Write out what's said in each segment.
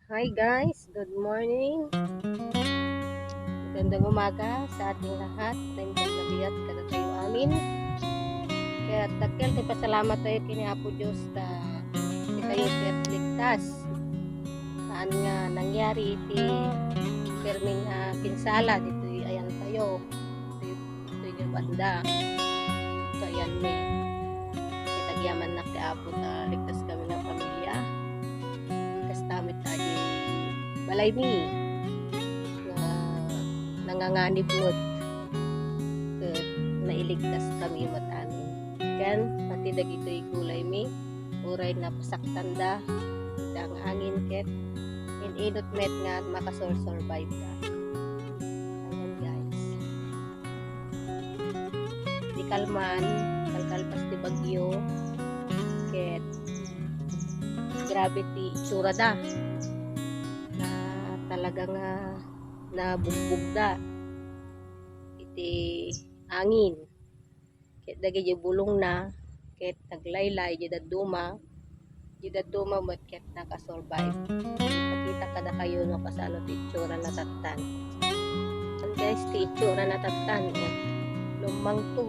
Hi guys, good morning. Magandang umaga sa ating lahat. Time ka nabiyat kada kayo amin. Kaya takil kay pasalamat tayo kini Apo Dios ta di kayo ligtas. Saan nga nangyari iti perming pinsala dito ayan tayo. Dito yung banda. So ayan ni kitagyaman na ti Apo ta ligtas kami ng pamilya. Kastamit tayo balay mi nanganganib mo nailigtas kami matanin kan pati dagitoy gulay mi uray na pasaktanda ang hangin ket inot met nga makasurvive ka ayan guys di kalman kalkalpas di bagyo ket gravity itsura da na talagang nabugbog da iti angin ket dagiti bulong na ket naglaylay jud duma mat ket nakasurvive pakita kada kayo no kasano ti itsura na tattan and guys ti itsura na tattan lumang to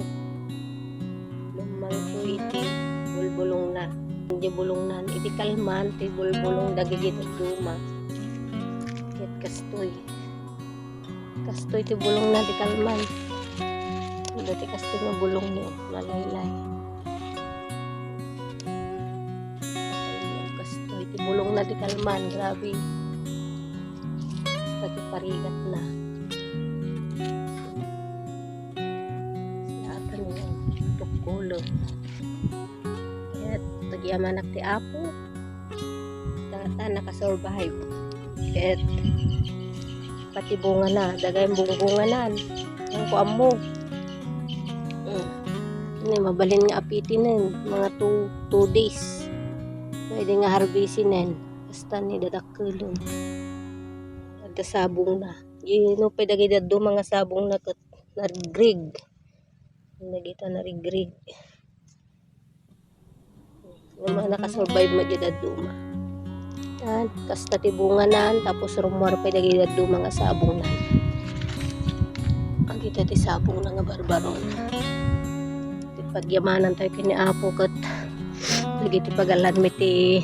iti bulbulong na hindi bulong na iti kalman ti bulbulong dagiti duma ket kastoy ti bulong na di kalman dati kastoy na bulong niyo lalaylay kastoy ti bulong na di kalman grabe pati parigat na siapa niyo tukulo kaya tagyaman ti Apo tata nakasurvive ket pati bunga na dagay bungunganan ang kuam mo ini mabalin nga apitin mga 2 days pwede nga harvestin basta ni dadakkelon ada sabong na yun pwede gid do mga sabong na narigrig nagita narigrig yung mga nakasurvive mo jud aduma kasta ti bunganan tapos rumor pa dagiti mga sabong na ang kita ti sabong na nga barbaron ti pagyamanan tayo kini Apo ket dagiti pagalan mi ti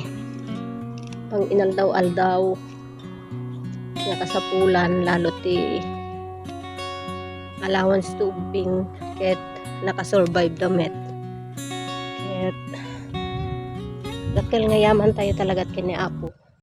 pang inaldaw-aldaw nga kasapulan lalo ti allowance tubing ket nakasurvive damet ket dakkel nga yaman tayo talaga kini Apo